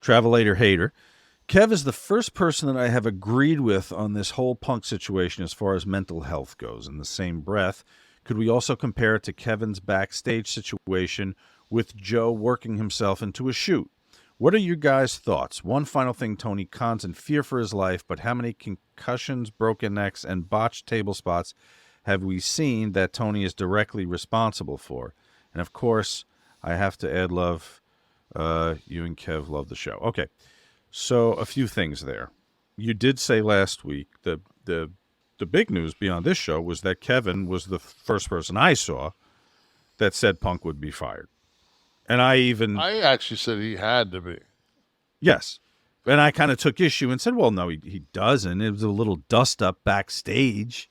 Travelator Hater. Kev is the first person that I have agreed with on this whole Punk situation as far as mental health goes. In the same breath, could we also compare it to Kevin's backstage situation with Joe working himself into a shoot? What are your guys' thoughts? One final thing, Tony Khan's in fear for his life, but how many concussions, broken necks, and botched table spots have we seen that Tony is directly responsible for? And of course, I have to add love. You and Kev love the show. Okay, so a few things there. You did say last week that the big news beyond this show was that Kevin was the first person I saw that said Punk would be fired. And I actually said he had to be. Yes. And I kind of took issue and said, well, no, he doesn't. It was a little dust up backstage,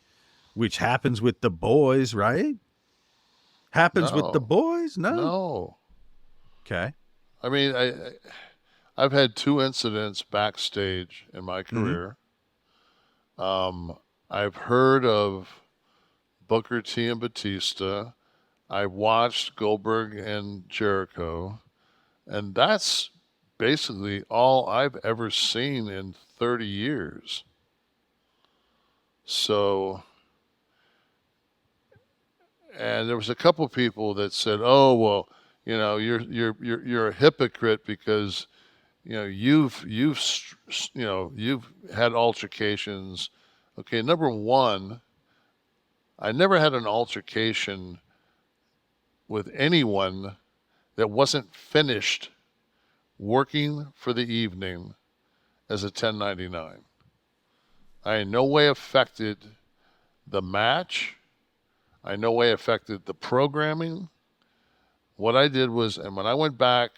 which happens with the boys, right? Happens with the boys? No. Okay. I mean, I've had 2 incidents backstage in my career. Mm-hmm. I've heard of Booker T and Batista. I watched Goldberg and Jericho, and that's basically all I've ever seen in 30 years. So, and there was a couple of people that said, "Oh, well, you know, you're a hypocrite because, you know, you've had altercations." Okay, number one, I never had an altercation with anyone that wasn't finished working for the evening as a 1099. I in no way affected the match. I in no way affected the programming. What I did was, and when I went back,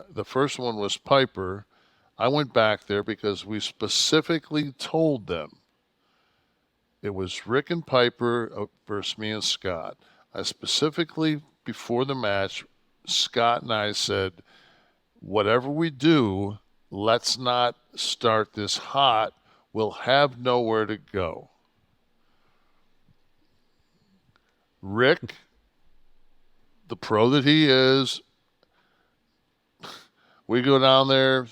the first one was Piper. I went back there because we specifically told them it was Rick and Piper versus me and Scott. I specifically, before the match, Scott and I said, whatever we do, let's not start this hot. We'll have nowhere to go. Rick, the pro that he is, we go down there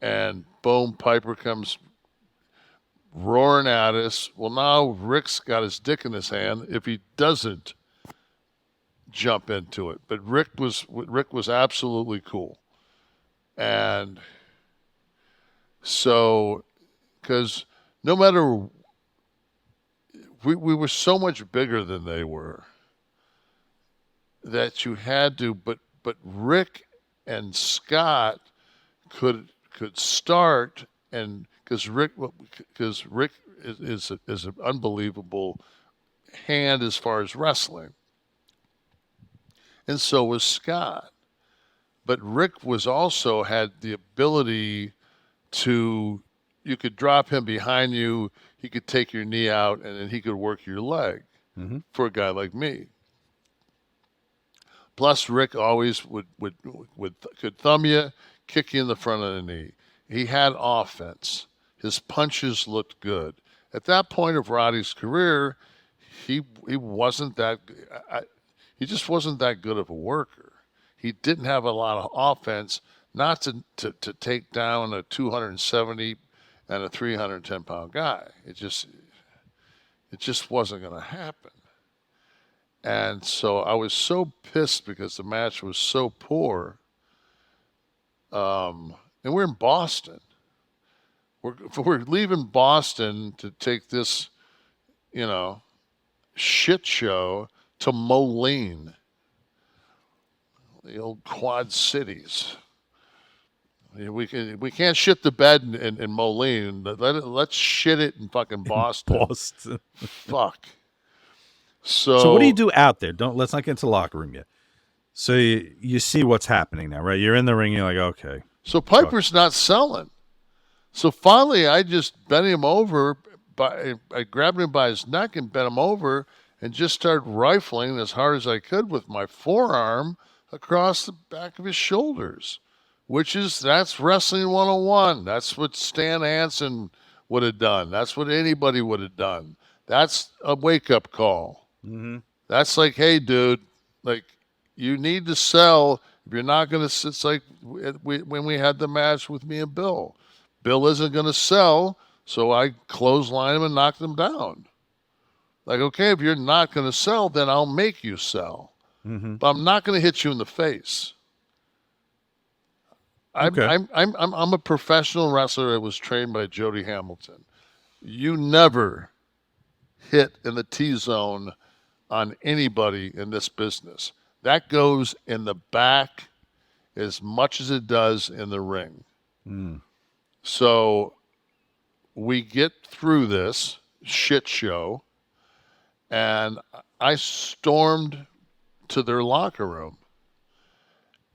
and boom, Piper comes roaring at us. Well, now Rick's got his dick in his hand if he doesn't jump into it. But Rick was absolutely cool. And so, because no matter, we were so much bigger than they were that you had to, but Rick and Scott could start, and because Rick is an unbelievable hand as far as wrestling, and so was Scott. But Rick was also had the ability to, you could drop him behind you, he could take your knee out, and then he could work your leg for a guy like me. Plus, Rick always could thumb you, kick you in the front of the knee. He had offense. His punches looked good. At that point of Roddy's career, he wasn't that. He just wasn't that good of a worker. He didn't have a lot of offense, not to take down a 270 and a 310-pound guy. It just wasn't going to happen. And so I was so pissed because the match was so poor. And we're in Boston. We're leaving Boston to take this, shit show to Moline, the old Quad Cities. We can't shit the bed in Moline. Let's shit it in fucking Boston. Fuck. So what do you do out there? Let's not get into the locker room yet. So you see what's happening now, right? You're in the ring. You're like, okay. So Piper's not selling. So finally, I just bent him over. I grabbed him by his neck and bent him over and just started rifling as hard as I could with my forearm across the back of his shoulders, that's wrestling 101. That's what Stan Hansen would have done. That's what anybody would have done. That's a wake-up call. Mm-hmm. That's like, hey, dude, like, you need to sell. If you're not going to, it's like when we had the match with me and Bill. Bill isn't going to sell, so I clothesline him and knocked him down. Like, okay, if you're not going to sell, then I'll make you sell. Mm-hmm. But I'm not going to hit you in the face. Okay. I'm a professional wrestler that was trained by Jody Hamilton. You never hit in the T-zone on anybody in this business. That goes in the back as much as it does in the ring. Mm. So we get through this shit show, and I stormed to their locker room.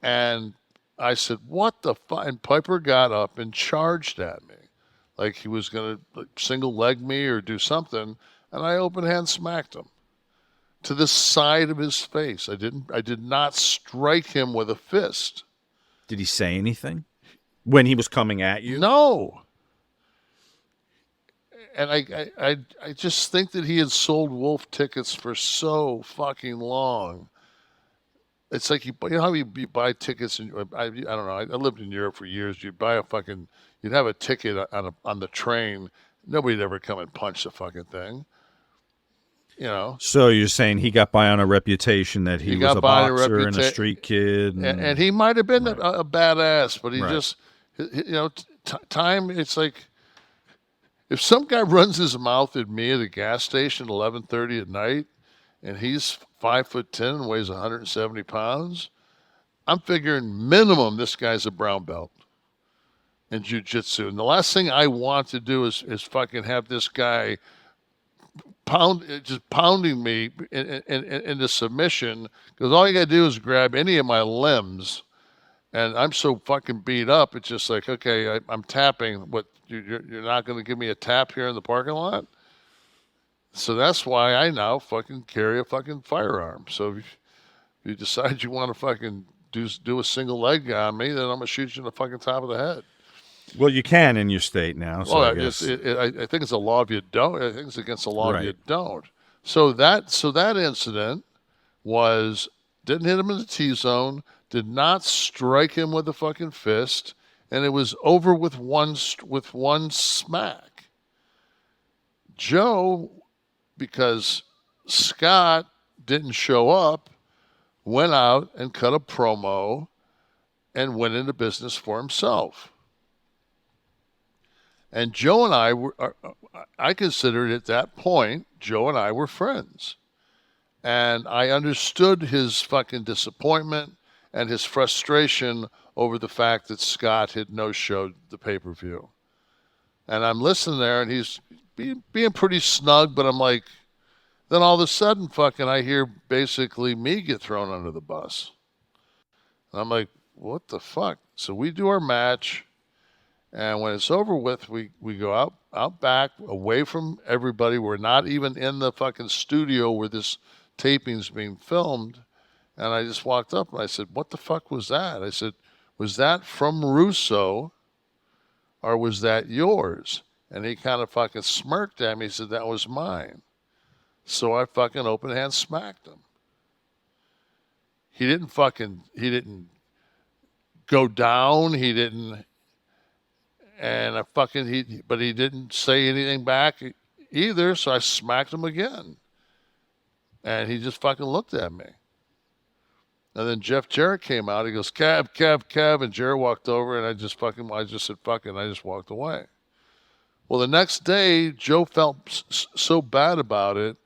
And I said, what the fuck? And Piper got up and charged at me like he was going to single leg me or do something. And I open hand smacked him to the side of his face. I did not strike him with a fist. Did he say anything when he was coming at you? No. And I just think that he had sold Wolf tickets for so fucking long. It's like, you know how you buy tickets, and I don't know, I lived in Europe for years. You'd have a ticket on the train. Nobody'd ever come and punch the fucking thing. You know. So you're saying he got by on a reputation that he was a boxer and a street kid, and he might have been right. a badass, but he Right. just, you know, time. It's like if some guy runs his mouth at me at a gas station at 11:30 at night, and he's 5'10" and weighs 170 pounds, I'm figuring minimum this guy's a brown belt in jiu-jitsu. And the last thing I want to do is fucking have this guy pounding me into submission, because all you got to do is grab any of my limbs, and I'm so fucking beat up. It's just like, okay, I'm tapping. What, you're not going to give me a tap here in the parking lot? So that's why I now fucking carry a fucking firearm. So if you decide you want to fucking do a single leg on me, then I'm going to shoot you in the fucking top of the head. Well, you can in your state now. So Well, I guess I think it's a law if you don't. I think it's against the law Right. if you don't. So that incident didn't hit him in the T-zone, did not strike him with a fucking fist, and it was over with one smack. Joe, because Scott didn't show up, went out and cut a promo and went into business for himself. And Joe and I considered at that point, Joe and I were friends. And I understood his fucking disappointment and his frustration over the fact that Scott had no-showed the pay-per-view. And I'm listening there, and he's being pretty snug, but I'm like, then all of a sudden, fucking, I hear basically me get thrown under the bus. And I'm like, what the fuck? So we do our match. And when it's over with, we go out back, away from everybody. We're not even in the fucking studio where this taping's being filmed. And I just walked up and I said, what the fuck was that? I said, was that from Russo or was that yours? And he kind of fucking smirked at me. He said, that was mine. So I fucking open hand smacked him. He didn't go down. He didn't. And but he didn't say anything back either, so I smacked him again. And he just fucking looked at me. And then Jeff Jarrett came out. He goes, Kev. And Jarrett walked over, and I just said, fuck it, and I just walked away. Well, the next day, Joe felt so bad about it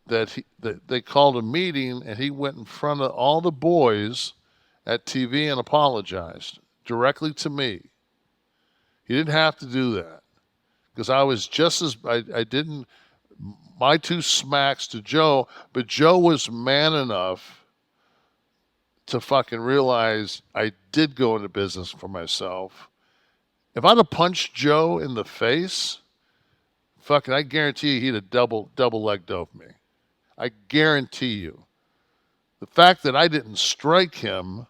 that they called a meeting, and he went in front of all the boys at TV and apologized directly to me. He didn't have to do that, because I was just as I didn't my two smacks to Joe, but Joe was man enough to fucking realize I did go into business for myself. If I'd have punched Joe in the face, fucking, I guarantee you he'd have double leg dove me. I guarantee you. The fact that I didn't strike him,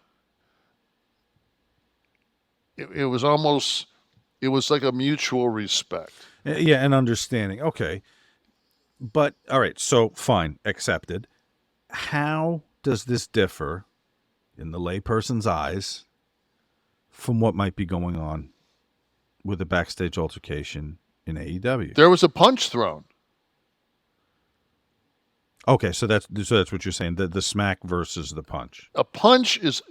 it was almost. It was like a mutual respect. Yeah, and understanding. Okay. But, all right, so fine, accepted. How does this differ in the layperson's eyes from what might be going on with a backstage altercation in AEW? There was a punch thrown. Okay, so that's what you're saying. The smack versus the punch. A punch is.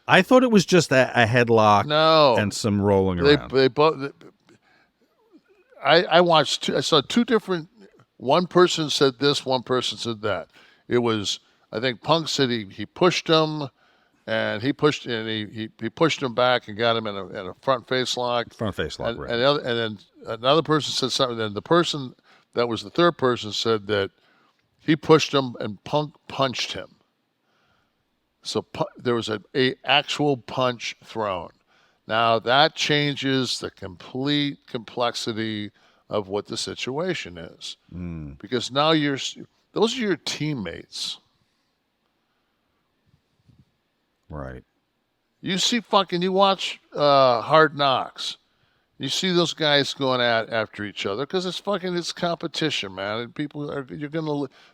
I thought it was just a headlock and No, some rolling around. they both. I watched. I saw two different. One person said this. One person said that. It was. I think Punk said he pushed him, and he pushed him back and got him in a front face lock. Front face lock, right? And then another person said something. Then the person that was the third person said that he pushed him and Punk punched him. So there was a actual punch thrown. Now that changes the complete complexity of what the situation is, because now those are your teammates. Right. You watch Hard Knocks. You see those guys going after each other because it's competition, man. And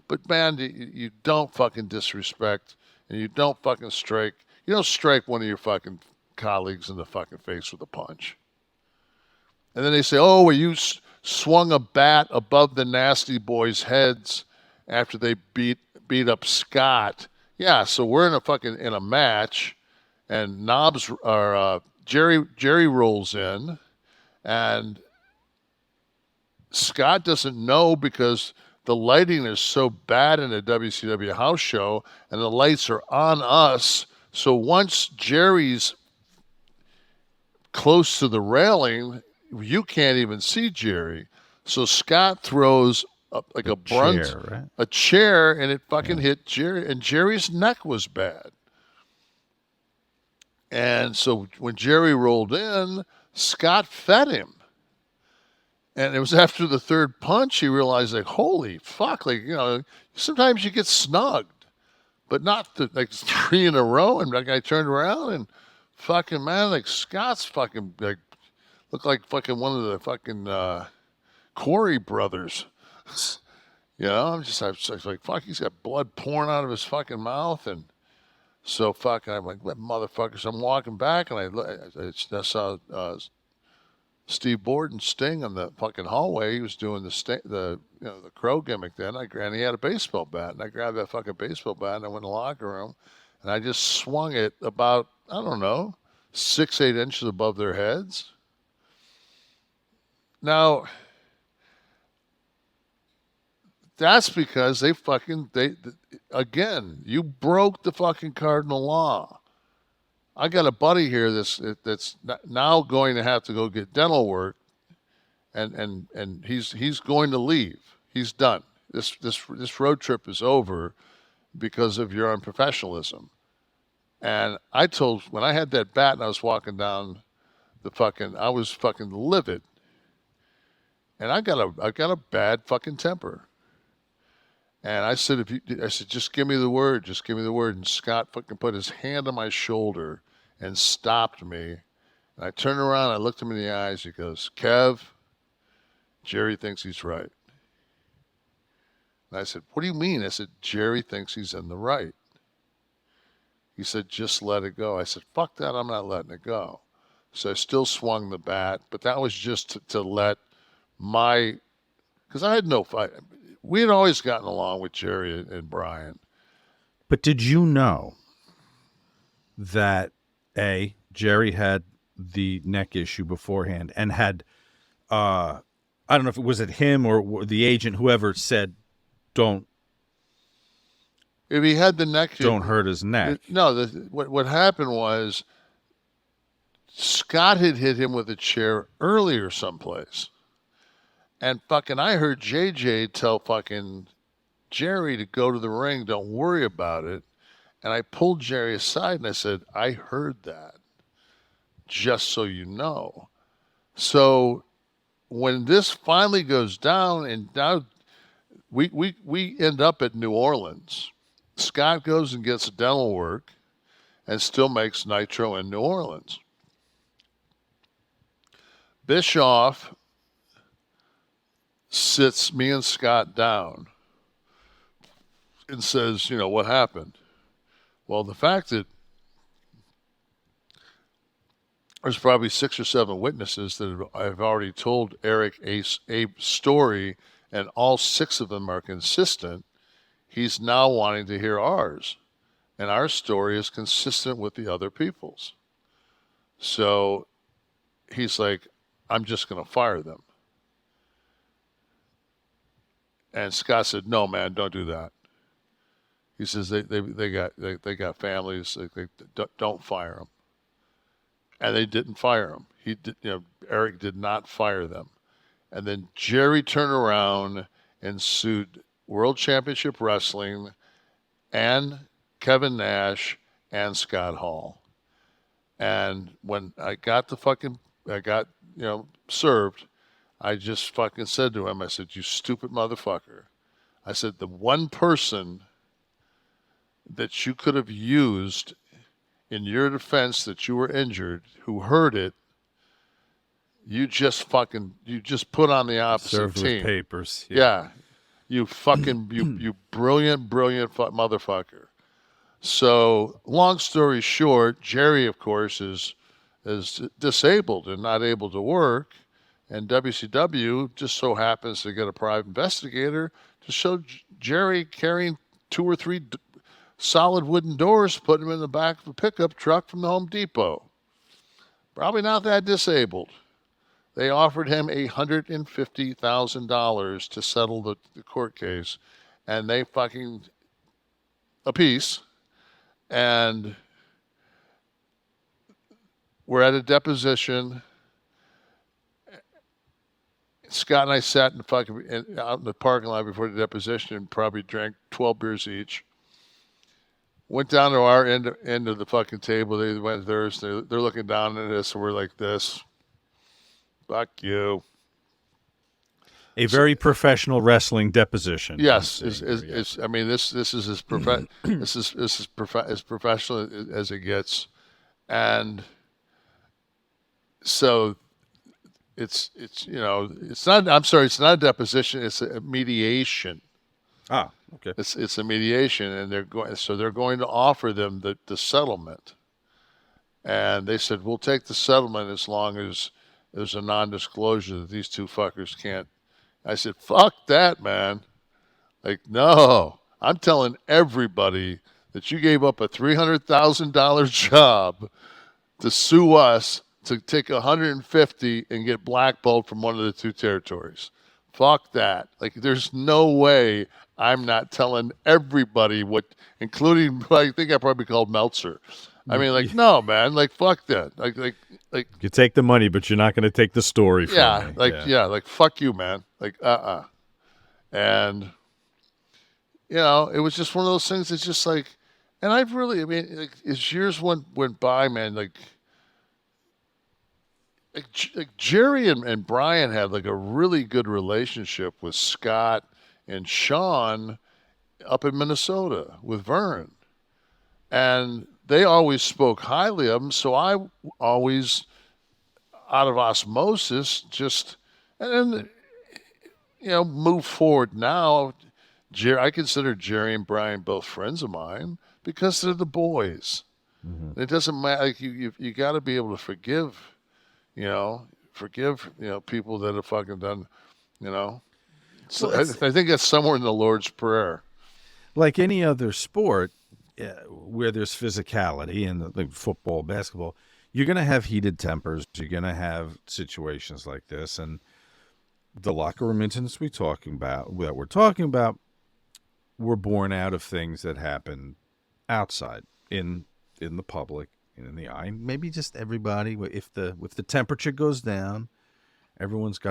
but man, you don't fucking disrespect and you don't fucking strike. You don't strike one of your fucking colleagues in the fucking face with a punch. And then they say, "Oh, well, you swung a bat above the Nasty Boys' heads after they beat up Scott." Yeah, so we're in a match, and Jerry rolls in. And Scott doesn't know because the lighting is so bad in a WCW house show and the lights are on us. So once Jerry's close to the railing, you can't even see Jerry. So Scott throws a chair, and it fucking hit Jerry. And Jerry's neck was bad. And so when Jerry rolled in, Scott fed him. And it was after the third punch he realized, like, holy fuck, sometimes you get snugged, but not three in a row. And that guy turned around and fucking, man, like Scott's fucking looked like fucking one of the fucking Corey brothers. I was like, fuck, he's got blood pouring out of his fucking mouth. And so fucking, I'm like, motherfuckers, I'm walking back and I saw Steve Borden Sting in the fucking hallway. He was doing the crow gimmick then. And he had a baseball bat. And I grabbed that fucking baseball bat and I went in the locker room and I just swung it about, I don't know, 6-8 inches above their heads. Now, that's because again, you broke the fucking cardinal law. I got a buddy here that's now going to have to go get dental work, and he's going to leave. He's done. This road trip is over because of your unprofessionalism. And when I had that bat and I was walking down I was fucking livid. And I got a bad fucking temper. And I said, just give me the word. Just give me the word. And Scott fucking put his hand on my shoulder and stopped me. And I turned around, I looked him in the eyes. He goes, "Kev, Jerry thinks he's right." And I said, "What do you mean?" I said, "Jerry thinks he's in the right." He said, "Just let it go." I said, "Fuck that, I'm not letting it go." So I still swung the bat, but that was just to let because I had no fight. We had always gotten along with Jerry and Brian. But did you know that Jerry had the neck issue beforehand and had, I don't know if it was him or the agent, whoever said, if he had the neck, don't hurt his neck. What happened was Scott had hit him with a chair earlier someplace. And fucking, I heard JJ tell fucking Jerry to go to the ring, don't worry about it. And I pulled Jerry aside and I said, "I heard that, just so you know." So when this finally goes down, and now we end up at New Orleans, Scott goes and gets dental work and still makes Nitro in New Orleans. Bischoff sits me and Scott down and says, "What happened?" Well, the fact that there's probably 6 or 7 witnesses that I've already told Eric a story, and all 6 of them are consistent. He's now wanting to hear ours, and our story is consistent with the other people's. So he's like, I'm just going to fire them. And Scott said, no, man, don't do that. He says they got families. They don't fire them. And they didn't fire him. Eric did not fire them. And then Jerry turned around and sued World Championship Wrestling and Kevin Nash and Scott Hall. And when I got served, I just fucking said to him, I said, you stupid motherfucker. I said, the one person that you could have used in your defense that you were injured, who heard it, you just put on the opposite Served team. with papers. Yeah. You fucking, you brilliant motherfucker. So, long story short, Jerry, of course, is disabled and not able to work. And WCW just so happens to get a private investigator to show Jerry carrying 2 or 3 solid wooden doors, putting him in the back of a pickup truck from the Home Depot. Probably not that disabled. They offered him $150,000 to settle the court case, and they fucking a piece. And we're at a deposition. Scott and I sat out in the parking lot before the deposition and probably drank 12 beers each. Went down to our end of the fucking table. They went theirs. They're looking down at us, and we're like this. Fuck you. A very professional wrestling deposition. Yes, I mean this is as this is as professional as it gets, and so it's not. I'm sorry, it's not a deposition. It's a mediation. Ah, okay. It's a mediation, and they're going to offer them the settlement, and they said we'll take the settlement as long as there's a non-disclosure that these 2 fuckers can't. I said, fuck that, man. Like, no, I'm telling everybody that you gave up a $300,000 job to sue us to take $150 and get blackballed from one of the 2 territories. Fuck that. Like, there's no way I'm not telling everybody including, I think I probably called Meltzer. I mean, like, no, man, like, fuck that. Like, you take the money, but you're not going to take the story from me. Like, fuck you, man. Like, And, it was just one of those things that's just like, and as years went by, man, like Jerry and Brian had like a really good relationship with Scott and Sean up in Minnesota with Vern. And they always spoke highly of him, so I always, out of osmosis, and then, move forward now. I consider Jerry and Brian both friends of mine because they're the boys. Mm-hmm. It doesn't matter. Like you got to be able to forgive people that have fucking done, So well, I think that's somewhere in the Lord's Prayer. Like any other sport, where there's physicality in like football, basketball, you're going to have heated tempers. You're going to have situations like this, and the locker room incidents we're talking about were born out of things that happen outside in the public, in the eye. Maybe just everybody, if the temperature goes down, everyone's got to